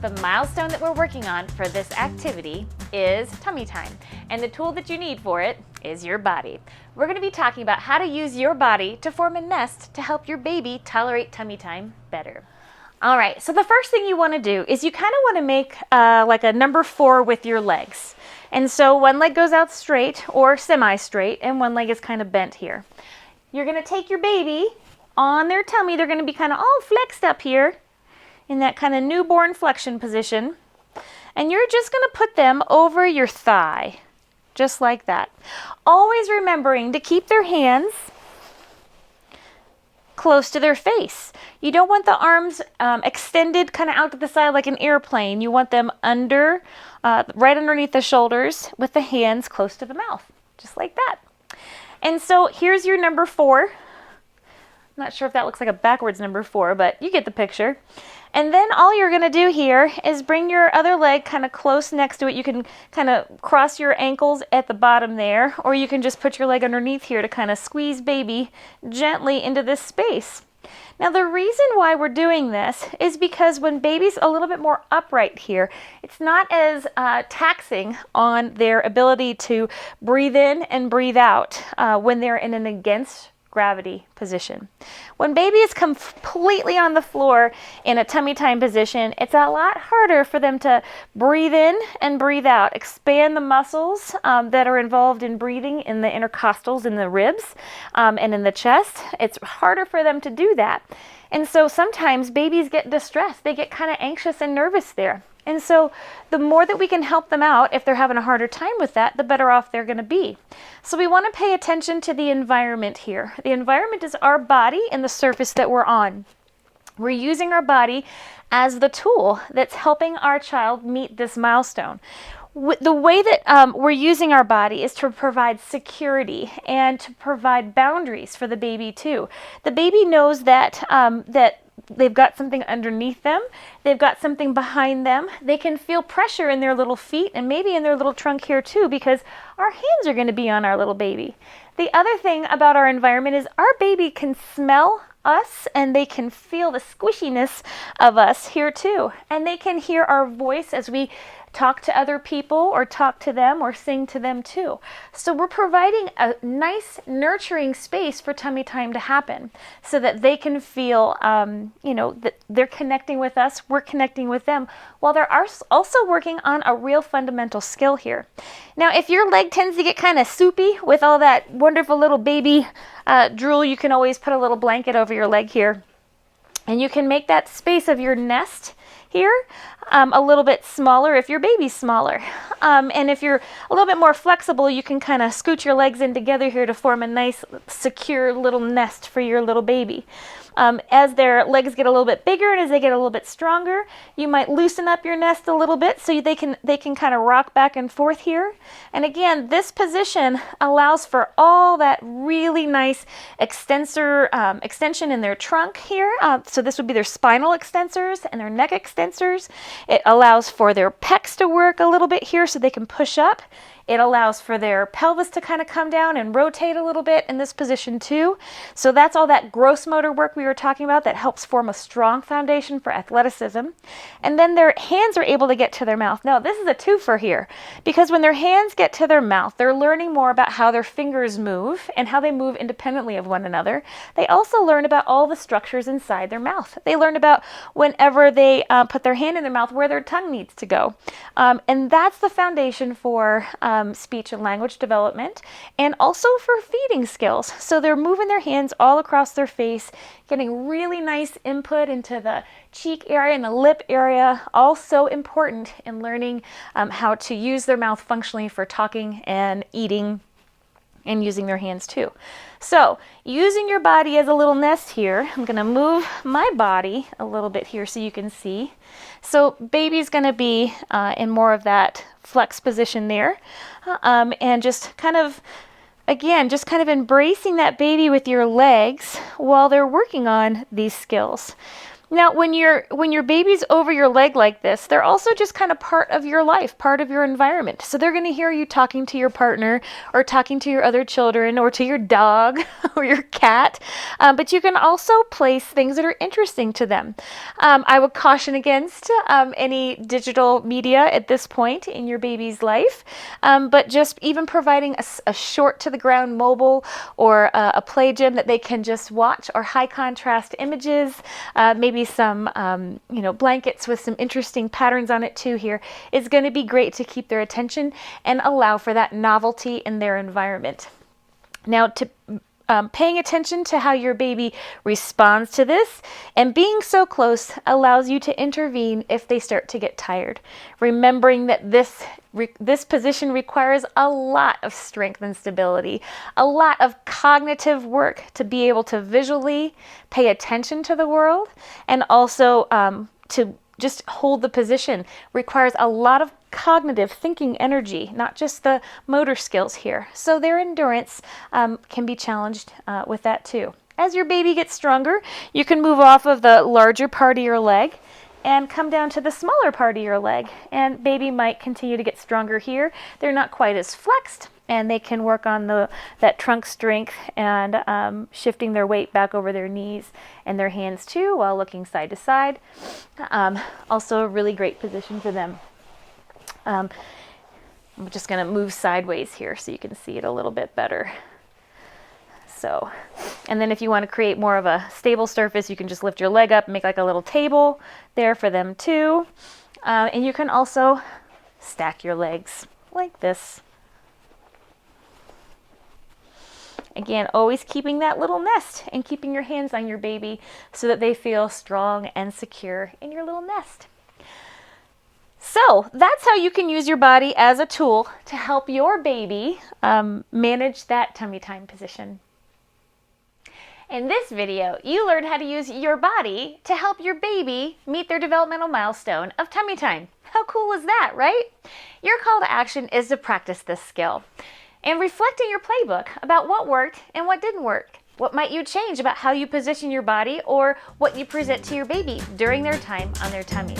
The milestone that we're working on for this activity is tummy time, and the tool that you need for it is your body. We're going to be talking about how to use your body to form a nest to help your baby tolerate tummy time better. All right, so the first thing you want to do is you kind of want to make like a number 4 with your legs. And so one leg goes out straight or semi-straight, and one leg is kind of bent here. You're going to take your baby on their tummy. They're going to be kind of all flexed up here in that kind of newborn flexion position. And you're just going to put them over your thigh, just like that. Always remembering to keep their hands close to their face. You don't want the arms extended kind of out to the side like an airplane. You want them under, right underneath the shoulders with the hands close to the mouth, just like that. And so here's your number 4. I'm not sure if that looks like a backwards number 4, but you get the picture. And then all you're going to do here is bring your other leg kind of close next to it. You can kind of cross your ankles at the bottom there, or you can just put your leg underneath here to kind of squeeze baby gently into this space. Now the reason why we're doing this is because when baby's a little bit more upright here, it's not as taxing on their ability to breathe in and breathe out when they're in an against gravity position. When baby is completely on the floor in a tummy time position, it's a lot harder for them to breathe in and breathe out, expand the muscles that are involved in breathing in the intercostals, in the ribs, and in the chest. It's harder for them to do that. And so sometimes babies get distressed. They get kind of anxious and nervous there. And so the more that we can help them out, if they're having a harder time with that, the better off they're going to be. So we want to pay attention to the environment here. The environment is our body and the surface that we're on. We're using our body as the tool that's helping our child meet this milestone. The way that we're using our body is to provide security and to provide boundaries for the baby too. The baby knows that they've got something underneath them. They've got something behind them. They can feel pressure in their little feet and maybe in their little trunk here too, because our hands are going to be on our little baby. The other thing about our environment is our baby can smell us and they can feel the squishiness of us here too. And they can hear our voice as we talk to other people or talk to them or sing to them too. So we're providing a nice nurturing space for tummy time to happen so that they can feel, that they're connecting with us, we're connecting with them, while they're also working on a real fundamental skill here. Now, if your leg tends to get kind of soupy with all that wonderful little baby drool, you can always put a little blanket over your leg here. And you can make that space of your nest here a little bit smaller if your baby's smaller. And if you're a little bit more flexible, you can kind of scoot your legs in together here to form a nice, secure little nest for your little baby. As their legs get a little bit bigger and as they get a little bit stronger, you might loosen up your nest a little bit so they can kind of rock back and forth here. And again, this position allows for all that really nice extension in their trunk here. So this would be their spinal extensors and their neck extensors. It allows for their pecs to work a little bit here so they can push up. It allows for their pelvis to kind of come down and rotate a little bit in this position too. So that's all that gross motor work we were talking about that helps form a strong foundation for athleticism. And then their hands are able to get to their mouth. Now this is a twofer here, because when their hands get to their mouth, they're learning more about how their fingers move and how they move independently of one another. They also learn about all the structures inside their mouth. They learn about whenever they put their hand in their mouth, where their tongue needs to go. And that's the foundation for speech and language development, and also for feeding skills. So they're moving their hands all across their face, getting really nice input into the cheek area and the lip area, all so important in learning how to use their mouth functionally for talking and eating and using their hands too. So using your body as a little nest here, I'm going to move my body a little bit here so you can see. So baby's going to be in more of that flex position there, and just kind of embracing that baby with your legs while they're working on these skills. Now, when your baby's over your leg like this, they're also just kind of part of your life, part of your environment. So they're going to hear you talking to your partner or talking to your other children or to your dog or your cat. But you can also place things that are interesting to them. I would caution against any digital media at this point in your baby's life, but just even providing a short to the ground mobile or a play gym that they can just watch, or high contrast images, maybe some blankets with some interesting patterns on it too here, is going to be great to keep their attention and allow for that novelty in their environment. Now, paying attention to how your baby responds to this and being so close allows you to intervene if they start to get tired. Remembering that this position requires a lot of strength and stability, a lot of cognitive work to be able to visually pay attention to the world, and also to just hold the position requires a lot of cognitive thinking energy, not just the motor skills here. So their endurance can be challenged with that too. As your baby gets stronger, you can move off of the larger part of your leg and come down to the smaller part of your leg. And baby might continue to get stronger here. They're not quite as flexed, and they can work on that trunk strength and shifting their weight back over their knees and their hands too while looking side to side. Also a really great position for them. I'm just going to move sideways here so you can see it a little bit better. So, and then if you want to create more of a stable surface, you can just lift your leg up and make like a little table there for them too. And you can also stack your legs like this. Again, always keeping that little nest and keeping your hands on your baby so that they feel strong and secure in your little nest. So that's how you can use your body as a tool to help your baby manage that tummy time position. In this video, you learned how to use your body to help your baby meet their developmental milestone of tummy time. How cool is that, right? Your call to action is to practice this skill and reflect in your playbook about what worked and what didn't work. What might you change about how you position your body or what you present to your baby during their time on their tummy?